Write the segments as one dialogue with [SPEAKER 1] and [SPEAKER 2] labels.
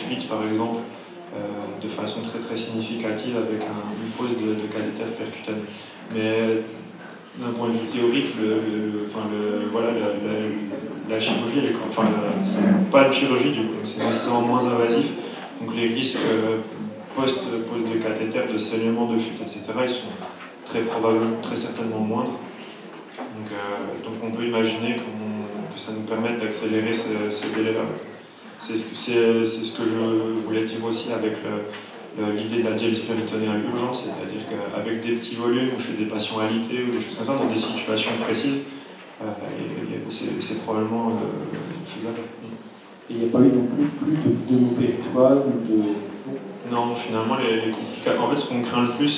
[SPEAKER 1] réduite par exemple de façon très très significative avec une pose de cathéter percutané. Mais d'un point de vue théorique, voilà, la chirurgie, c'est pas une chirurgie du coup, c'est nécessairement moins invasif. Donc les risques post-pose de cathéter, de saignement, de fuite, etc., ils sont très certainement moindres. Donc on peut imaginer que ça nous permette d'accélérer ce délai-là. C'est ce que je voulais dire aussi avec l'idée de la dialyse péritonéale urgente, c'est-à-dire qu'avec des petits volumes ou chez des patients alités ou des choses comme ça, dans des situations précises, c'est probablement faisable.
[SPEAKER 2] Et il n'y a pas eu non plus de opératoire ou de...
[SPEAKER 1] Non, finalement, les complications. En fait, ce qu'on craint le plus,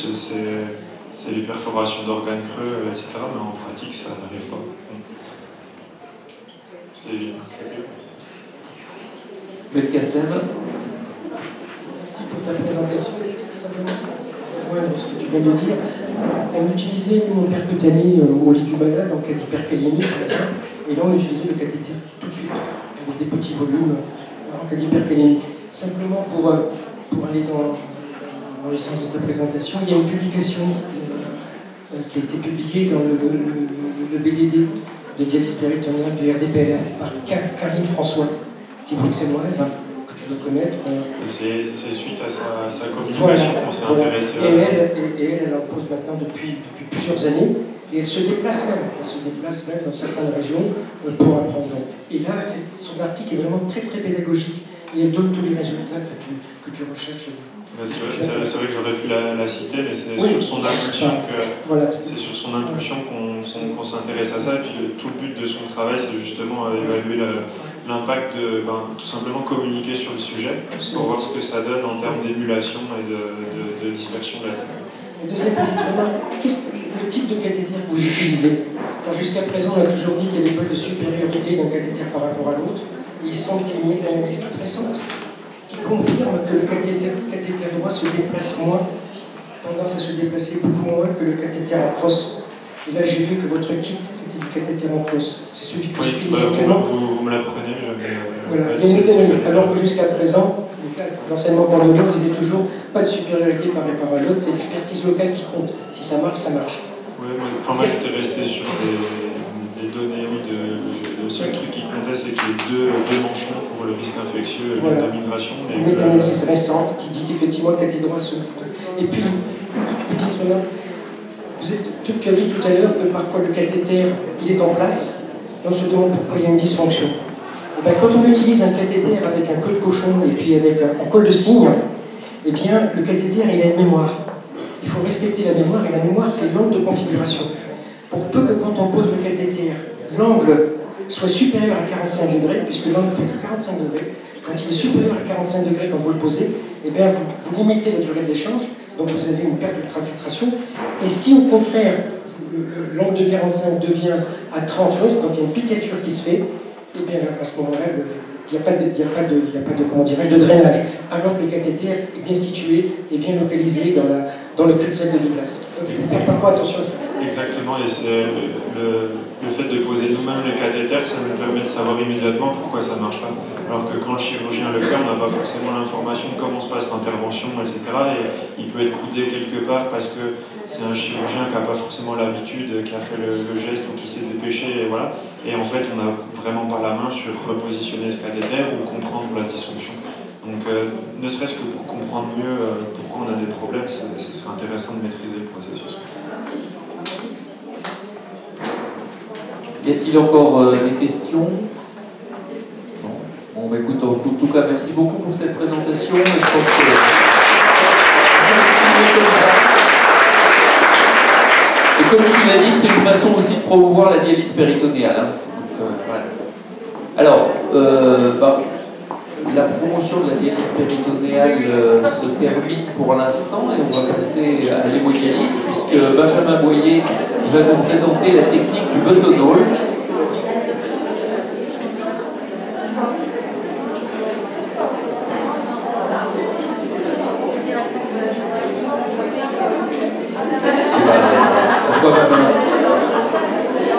[SPEAKER 1] c'est les perforations d'organes creux, etc. Mais en pratique, ça n'arrive pas. C'est
[SPEAKER 3] Belkacem.
[SPEAKER 4] Merci pour ta présentation. Simplement, rejoindre ce que tu viens de dire. On utilisait une percutanie au lit du malade en cas d'hyperkaliémie, par exemple, et là on utilisait le cathéter tout de suite, avec des petits volumes en cas d'hyperkaliémie. Simplement pour aller dans le sens de ta présentation, il y a une publication qui a été publiée dans le BDD de dialyse péritonéale du RDPLF par Karine François, qui est bruxelloise, que tu dois connaître.
[SPEAKER 1] C'est suite à sa communication qu'on s'est intéressé à...
[SPEAKER 4] Et elle en pose maintenant depuis plusieurs années, et elle se déplace même dans certaines régions pour apprendre. Et là, son article est vraiment très très pédagogique, et elle donne tous les résultats que tu recherches.
[SPEAKER 1] C'est vrai que j'aurais pu la citer, mais c'est sur son impulsion qu'on s'intéresse à ça. Et puis tout le but de son travail, c'est justement évaluer l'impact de tout simplement communiquer sur le sujet pour voir ce que ça donne en termes d'émulation et de dispersion de la Terre.
[SPEAKER 4] Et deuxième petite remarque, le type de cathéter que vous utilisez. Car jusqu'à présent, on a toujours dit qu'il n'y avait pas de supériorité d'un cathéter par rapport à l'autre. Et il semble qu'il y ait une méta-analyse toute récente qui confirme que le cathéter droit se déplace moins, tendance à se déplacer beaucoup moins que le cathéter en crosse. Et là, j'ai vu que votre kit, c'était du cathéter en crosse. C'est celui que j'utilise actuellement.
[SPEAKER 1] Vous me l'apprenez,
[SPEAKER 4] voilà, il y a une méta-analyse. Alors que jusqu'à présent, l'enseignement cordonnier, on disait toujours pas de supériorité par rapport à l'autre, c'est l'expertise locale qui compte. Si ça marche, ça marche.
[SPEAKER 1] Oui, moi j'étais resté sur des données, le seul truc qui comptait, c'est qu'il y ait deux manchons pour le risque infectieux et le risque de migration.
[SPEAKER 4] Une méta-analyse récente qui dit qu'effectivement le cathéter droit se... Et puis, petite remarque, tu as dit tout à l'heure que parfois le cathéter, il est en place, et on se demande pourquoi il y a une dysfonction. Et bien, quand on utilise un cathéter avec un queue de cochon et puis avec un col de cygne, eh bien, le cathéter, il a une mémoire. Il faut respecter la mémoire, et la mémoire, c'est l'angle de configuration. Pour peu que quand on pose le cathéter, l'angle soit supérieur à 45 degrés, puisque l'angle fait que 45 degrés, quand il est supérieur à 45 degrés quand vous le posez, eh bien, vous limitez la durée de l'échange, donc vous avez une perte d'ultrafiltration. Et si au contraire, l'angle de 45 devient à 30 volts, donc il y a une piqûre qui se fait, et bien à ce moment-là, il n'y a pas de comment dirais-je, de drainage. Alors que le cathéter est bien situé et bien localisé dans le cul-de-sac de Douglas. Donc il faut faire parfois attention à ça.
[SPEAKER 1] Exactement, et c'est le fait de poser nous-mêmes le cathéter, ça nous permet de savoir immédiatement pourquoi ça ne marche pas. Alors que quand le chirurgien le fait, on n'a pas forcément l'information de comment se passe l'intervention, etc. Et il peut être coudé quelque part parce que c'est un chirurgien qui n'a pas forcément l'habitude, qui a fait le geste ou qui s'est dépêché, et voilà. Et en fait, on n'a vraiment pas la main sur repositionner ce cathéter ou comprendre la dysfonction. Donc, ne serait-ce que pour comprendre mieux pourquoi on a des problèmes, ce serait intéressant de maîtriser le processus.
[SPEAKER 3] Y a-t-il encore des questions? Non. Bon, bah, écoute, en tout cas, merci beaucoup pour cette présentation. Et je pense que... Et comme tu l'as dit, c'est une façon aussi de promouvoir la dialyse péritonéale. Hein. Donc, voilà. Alors, la promotion de la dialyse péritonéale se termine pour l'instant et on va passer à l'hémodialyse puisque Benjamin Boyer va nous présenter la technique du buttonol.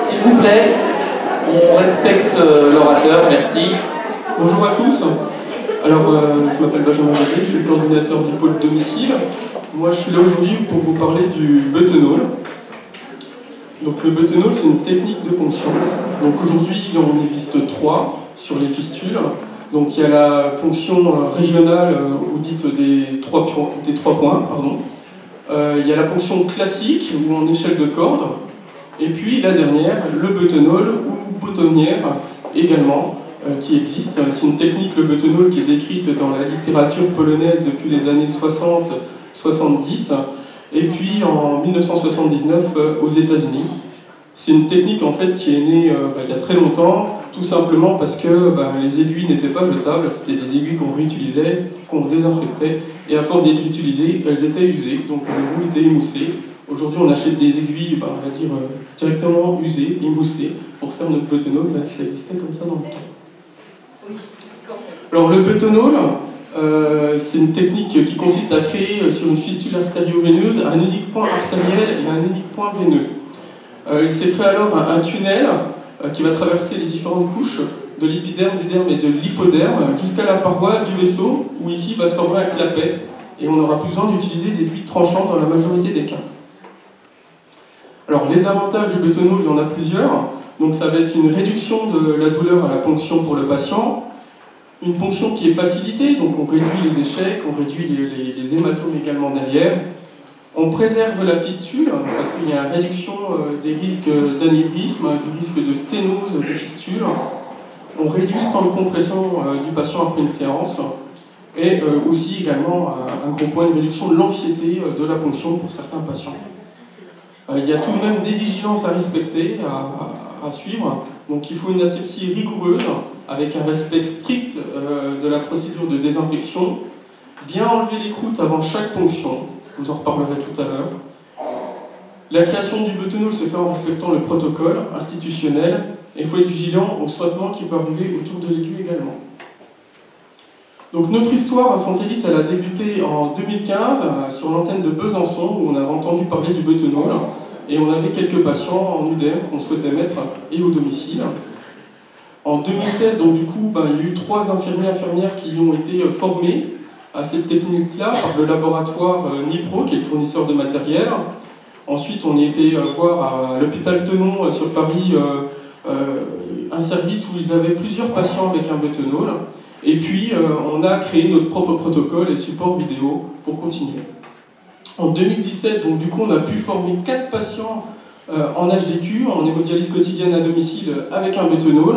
[SPEAKER 3] S'il vous plaît, on respecte l'orateur, merci.
[SPEAKER 5] Bonjour à tous. Alors, je m'appelle Benjamin Gadet, je suis le coordinateur du pôle domicile. Moi, je suis là aujourd'hui pour vous parler du buttonol. Donc, le buttonol, c'est une technique de ponction. Donc, aujourd'hui, il en existe 3 sur les fistules. Donc, il y a la ponction régionale, ou dite des 3 points, pardon. Il y a la ponction classique, ou en échelle de corde. Et puis, la dernière, le buttonol, ou boutonnière, également, qui existe. C'est une technique, le buttonol, qui est décrite dans la littérature polonaise depuis les années 60-70, et puis en 1979 aux États-Unis. C'est une technique en fait qui est née il y a très longtemps, tout simplement parce que les aiguilles n'étaient pas jetables, c'était des aiguilles qu'on réutilisait, qu'on désinfectait, et à force d'être utilisées, elles étaient usées, donc les roues étaient émoussées. Aujourd'hui, on achète des aiguilles, on va dire, directement usées, émoussées, pour faire notre buttonol. Ça existait comme ça dans le temps. Alors le buttonol, c'est une technique qui consiste à créer sur une fistule artério-veineuse un unique point artériel et un unique point veineux. Il s'est créé alors un tunnel qui va traverser les différentes couches de l'épiderme, du derme et de l'hypoderme jusqu'à la paroi du vaisseau, où ici va se former un clapet, et on n'aura plus besoin d'utiliser des aiguilles tranchantes dans la majorité des cas. Alors les avantages du buttonol, il y en a plusieurs. Donc ça va être une réduction de la douleur à la ponction pour le patient, une ponction qui est facilitée, donc on réduit les échecs, on réduit les hématomes également derrière. On préserve la fistule, parce qu'il y a une réduction des risques d'anévrisme, du risque de sténose des fistules. On réduit le temps de compression du patient après une séance. Et aussi également un gros point, une réduction de l'anxiété de la ponction pour certains patients. Il y a tout de même des vigilances à respecter, à suivre. Donc il faut une asepsie rigoureuse, avec un respect strict de la procédure de désinfection, bien enlever les croûtes avant chaque ponction, je vous en reparlerai tout à l'heure. La création du buttonol se fait en respectant le protocole institutionnel, et il faut être vigilant au sointement qui peut arriver autour de l'aiguille également. Donc notre histoire à Santélis, elle a débuté en 2015 sur l'antenne de Besançon, où on avait entendu parler du buttonol, et on avait quelques patients en UDM qu'on souhaitait mettre et au domicile. En 2016, donc du coup, il y a eu 3 infirmières qui ont été formées à cette technique-là par le laboratoire Nipro, qui est le fournisseur de matériel. Ensuite, on y était voir à l'hôpital Tenon sur Paris un service où ils avaient plusieurs patients avec un buttonol. Et puis, on a créé notre propre protocole et support vidéo pour continuer. En 2017, donc du coup, on a pu former 4 patients en HDQ, en hémodialyse quotidienne à domicile avec un buttonol,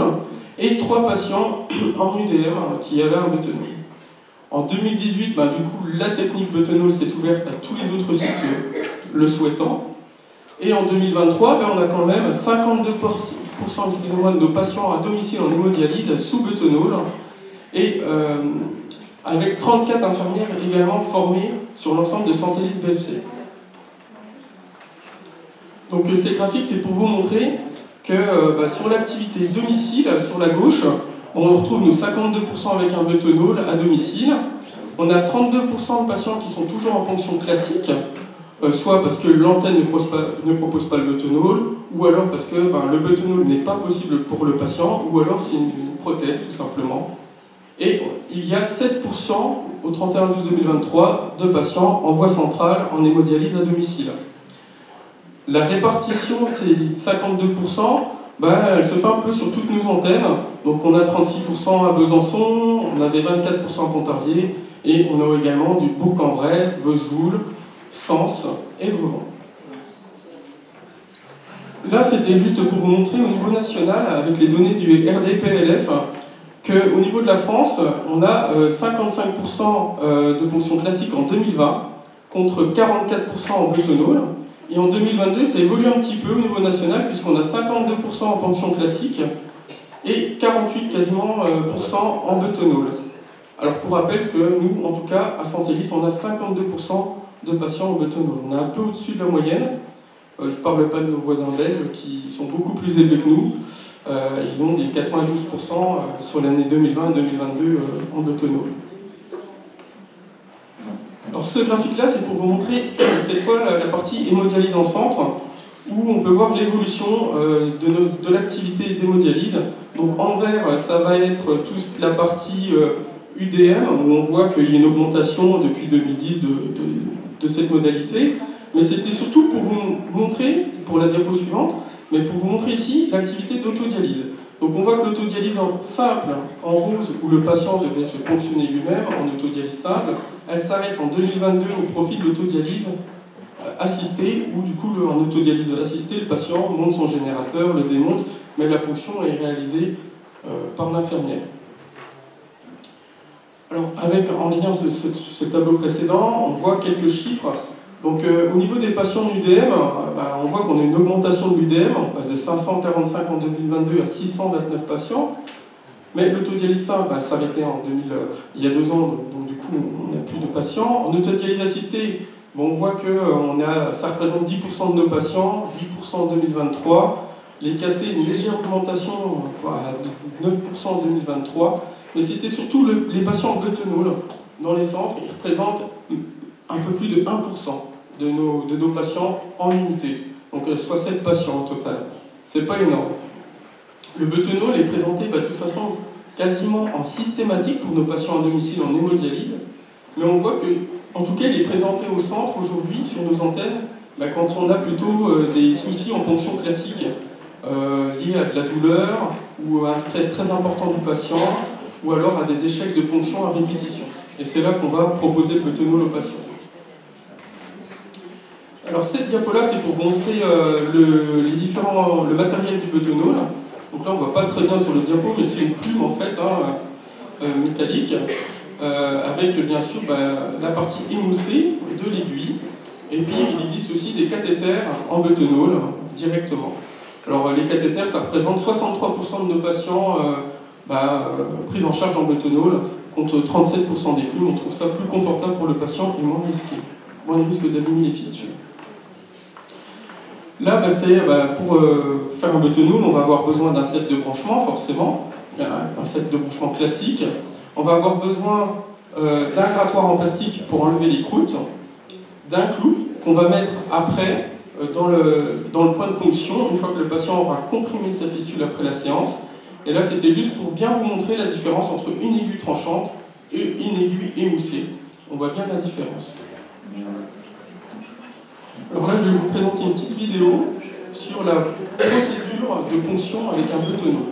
[SPEAKER 5] et 3 patients en UDM qui avaient un buttonol. En 2018, du coup, la technique buttonol s'est ouverte à tous les autres sites le souhaitant. Et en 2023, on a quand même 52% de nos patients à domicile en hémodialyse sous buttonol, et avec 34 infirmières également formées sur l'ensemble de Santélis BFC. Donc ces graphiques, c'est pour vous montrer que sur l'activité domicile, sur la gauche, on retrouve nos 52% avec un buttonol à domicile. On a 32% de patients qui sont toujours en ponction classique, soit parce que l'antenne ne propose pas le buttonol, ou alors parce que le buttonol n'est pas possible pour le patient, ou alors c'est une prothèse tout simplement. Et il y a 16% au 31/12/2023 de patients en voie centrale en hémodialyse à domicile. La répartition de ces 52%, elle se fait un peu sur toutes nos antennes. Donc on a 36% à Besançon, on avait 24% à Pontarlier, et on a également du Bourg-en-Bresse, Vesoul, Sens et Drevant. Là, c'était juste pour vous montrer au niveau national, avec les données du RDPLF, qu'au niveau de la France, on a 55% de ponction classique en 2020, contre 44% en buttonol. Et en 2022, ça évolue un petit peu au niveau national, puisqu'on a 52% en ponction classique et 48% quasiment en buttonol. Alors pour rappel que nous, en tout cas, à Santélis, on a 52% de patients en buttonol. On est un peu au-dessus de la moyenne. Je ne parle pas de nos voisins belges qui sont beaucoup plus élevés que nous. Ils ont des 92% sur l'année 2020 et 2022 en buttonol. Alors ce graphique-là, c'est pour vous montrer cette fois la partie hémodialyse en centre, où on peut voir l'évolution de l'activité d'hémodialyse. Donc en vert, ça va être toute la partie UDM, où on voit qu'il y a une augmentation depuis 2010 de cette modalité, mais c'était surtout pour vous montrer, pour la diapo suivante, mais pour vous montrer ici l'activité d'autodialyse. Donc on voit que l'autodialyse simple, en rose, où le patient devait se ponctionner lui-même, en autodialyse simple, elle s'arrête en 2022 au profit de l'autodialyse assistée, où du coup en autodialyse assistée, le patient monte son générateur, le démonte, mais la ponction est réalisée par l'infirmière. Alors, en lien avec ce tableau précédent, on voit quelques chiffres. Donc, au niveau des patients d'UDM, on voit qu'on a une augmentation de l'UDM, on passe de 545 en 2022 à 629 patients. Mais l'autodialyse simple, elle s'arrêtait il y a 2 ans, donc du coup, on n'a plus de patients. En autodialyse assistée, on voit que ça représente 10% de nos patients, 8% en 2023. Les KT, une légère augmentation à 9% en 2023. Mais c'était surtout les patients en buttonol dans les centres, ils représentent un peu plus de 1% de nos patients en unité. Donc soit 7 patients au total. C'est pas énorme. Le buttonol est présenté de toute façon quasiment en systématique pour nos patients à domicile en hémodialyse. Mais on voit que, en tout cas, il est présenté au centre aujourd'hui sur nos antennes quand on a plutôt des soucis en ponction classique liés à de la douleur ou à un stress très important du patient, ou alors à des échecs de ponction à répétition. Et c'est là qu'on va proposer le buttonol aux patients. Alors cette diapo-là, c'est pour vous montrer le matériel du buttonol. Donc là, on ne voit pas très bien sur le diapo, mais c'est une plume en fait, métallique, avec bien sûr la partie émoussée de l'aiguille. Et puis il existe aussi des cathéters en buttonol directement. Alors les cathéters, ça représente 63% de nos patients prise en charge en buttonol, contre 37% des plumes. On trouve ça plus confortable pour le patient et moins risqué. Moins de risque d'abîmer les fistules. Là, pour faire un buttonol, on va avoir besoin d'un set de branchement, forcément, un set de branchement classique. On va avoir besoin d'un grattoir en plastique pour enlever les croûtes, d'un clou qu'on va mettre après dans le point de ponction, une fois que le patient aura comprimé sa fistule après la séance. Et là, c'était juste pour bien vous montrer la différence entre une aiguille tranchante et une aiguille émoussée. On voit bien la différence. Alors là, je vais vous présenter une petite vidéo sur la procédure de ponction avec un buttonol.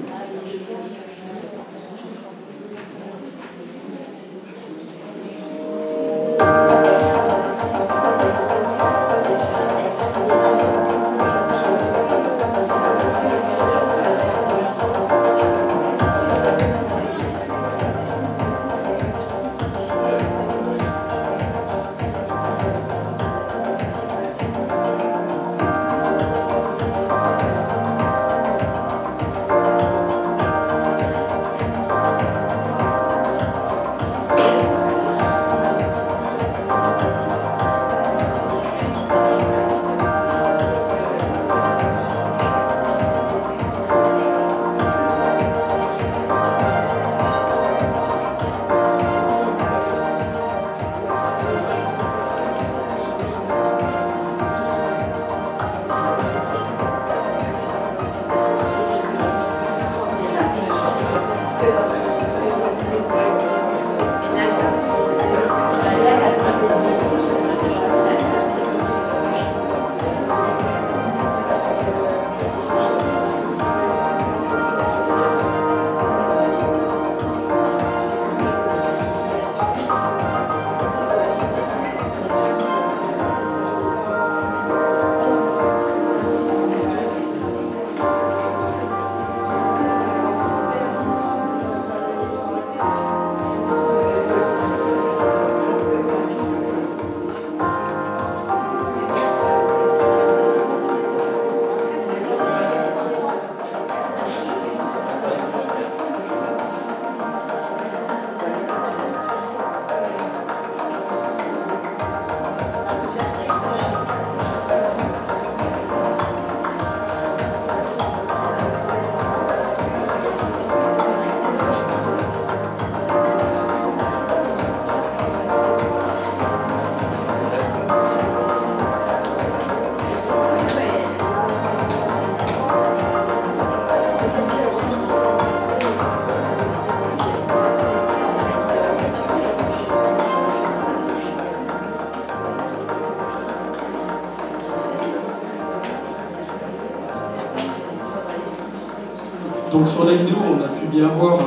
[SPEAKER 5] Donc sur la vidéo, on a pu bien voir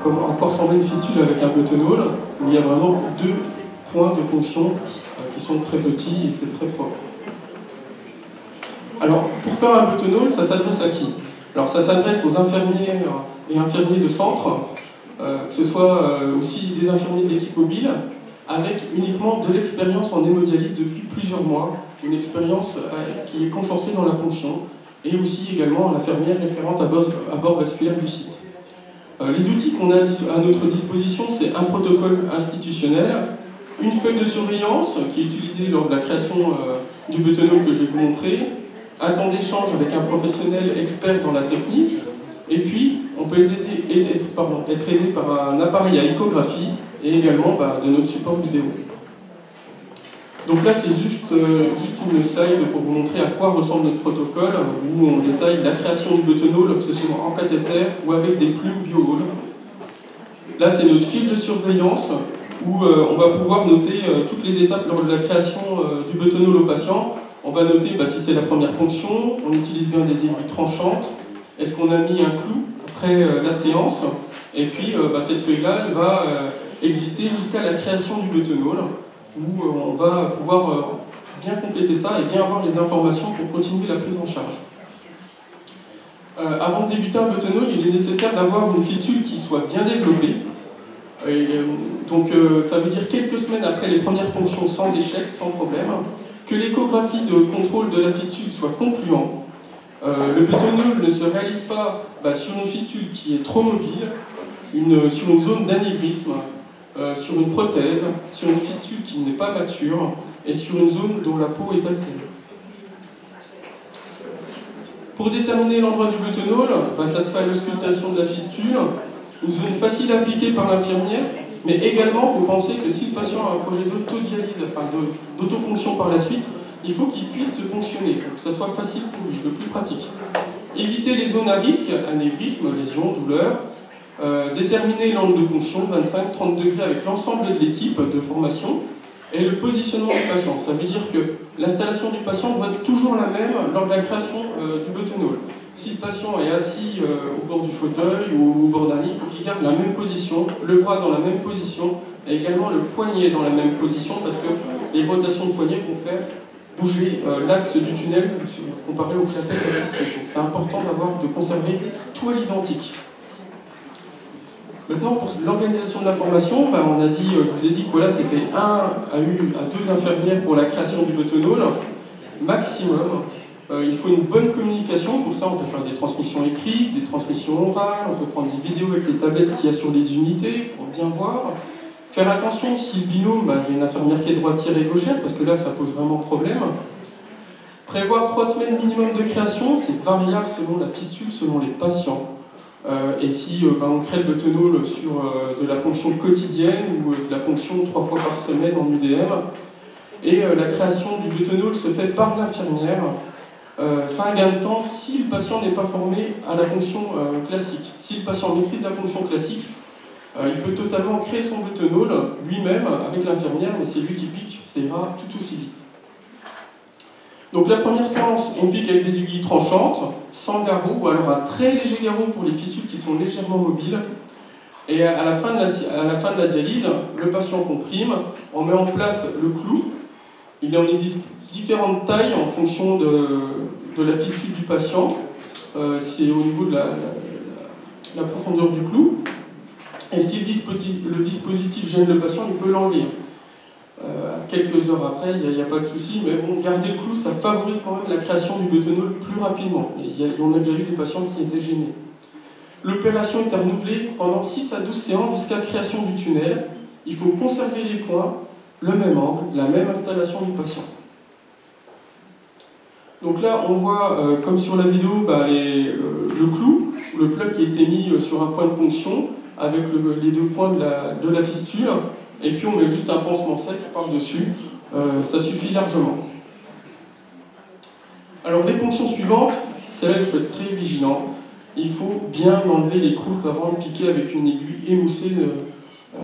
[SPEAKER 5] comment encore ressembler une fistule avec un buttonhole, où il y a vraiment 2 points de ponction qui sont très petits et c'est très propre. Alors, pour faire un buttonhole, ça s'adresse à qui? Alors, ça s'adresse aux infirmières et infirmiers de centre, que ce soit aussi des infirmiers de l'équipe mobile, avec uniquement de l'expérience en hémodialyse depuis plusieurs mois, une expérience qui est confortée dans la ponction, et aussi également l'infirmière référente à bord vasculaire du site. Les outils qu'on a à notre disposition, c'est un protocole institutionnel, une feuille de surveillance qui est utilisée lors de la création du buttonhole que je vais vous montrer, un temps d'échange avec un professionnel expert dans la technique, et puis on peut être aidé par un appareil à échographie et également de notre support vidéo. Donc là, c'est juste une slide pour vous montrer à quoi ressemble notre protocole, où on détaille la création du buttonhole, que ce soit en cathéter ou avec des plumes BioHall. Là, c'est notre fil de surveillance, où on va pouvoir noter toutes les étapes lors de la création du buttonhole au patient. On va noter si c'est la première ponction, on utilise bien des aiguilles tranchantes, est-ce qu'on a mis un clou après la séance, et puis cette feuille-là, elle va exister jusqu'à la création du buttonhole, où on va pouvoir bien compléter ça et bien avoir les informations pour continuer la prise en charge. Avant de débuter un buttonhole, il est nécessaire d'avoir une fistule qui soit bien développée. Donc ça veut dire quelques semaines après les premières ponctions sans échec, sans problème, que l'échographie de contrôle de la fistule soit concluante. Le buttonhole ne se réalise pas sur une fistule qui est trop mobile, sur une zone d'anévrisme, sur une prothèse, sur une fistule qui n'est pas mature et sur une zone dont la peau est altérée. Pour déterminer l'endroit du buttonhole, ça se fait à l'auscultation de la fistule, une zone facile à appliquer par l'infirmière, mais également, il faut penser que si le patient a un projet d'autodialyse, d'autoponction par la suite, il faut qu'il puisse se ponctionner, pour que ça soit facile pour lui, le plus pratique. Éviter les zones à risque, anévrisme, lésions, douleurs, déterminer l'angle de ponction, 25-30 degrés avec l'ensemble de l'équipe de formation, et le positionnement du patient. Ça veut dire que l'installation du patient doit être toujours la même lors de la création du buttonhole. Si le patient est assis au bord du fauteuil ou au bord d'un lit, il faut qu'il garde la même position, le bras dans la même position, et également le poignet dans la même position, parce que les rotations de poignet vont faire bouger l'axe du tunnel comparé au clapet de la fistule. Donc c'est important de conserver tout à l'identique. Maintenant, pour l'organisation de la formation, on a dit, je vous ai dit que voilà, c'était 1 à 2 infirmières pour la création du buttonhole, maximum. Il faut une bonne communication, pour ça on peut faire des transmissions écrites, des transmissions orales, on peut prendre des vidéos avec les tablettes qu'il y a sur les unités pour bien voir. Faire attention si le binôme, il y a une infirmière qui est droitière et gauchère, parce que là ça pose vraiment problème. Prévoir 3 semaines minimum de création, c'est variable selon la fistule, selon les patients. Et si on crée le buttonhole sur de la ponction quotidienne ou de la ponction 3 fois par semaine en UDM, et la création du buttonhole se fait par l'infirmière, c'est un gain de temps si le patient n'est pas formé à la ponction classique. Si le patient maîtrise la ponction classique, il peut totalement créer son buttonhole lui-même avec l'infirmière, mais c'est lui qui pique, ça ira tout aussi vite. Donc la première séance, on pique avec des aiguilles tranchantes, sans garrot, ou alors un très léger garrot pour les fistules qui sont légèrement mobiles. Et à la fin de la dialyse, le patient comprime, on met en place le clou. Il en existe différentes tailles en fonction de la fistule du patient. C'est au niveau de la profondeur du clou. Et si le dispositif gêne le patient, il peut l'enlever. Quelques heures après, il n'y a pas de souci, mais bon, garder le clou, ça favorise quand même la création du buttonhole plus rapidement. On a déjà eu des patients qui étaient gênés. L'opération est à renouveler pendant 6 à 12 séances jusqu'à la création du tunnel. Il faut conserver les points, le même angle, la même installation du patient. Donc là, on voit, comme sur la vidéo, le clou, le plug qui a été mis sur un point de ponction, avec les 2 points de la fistule, et puis on met juste un pansement sec par-dessus, ça suffit largement. Alors les ponctions suivantes, c'est là qu'il faut être très vigilant. Il faut bien enlever les croûtes avant de piquer avec une aiguille émoussée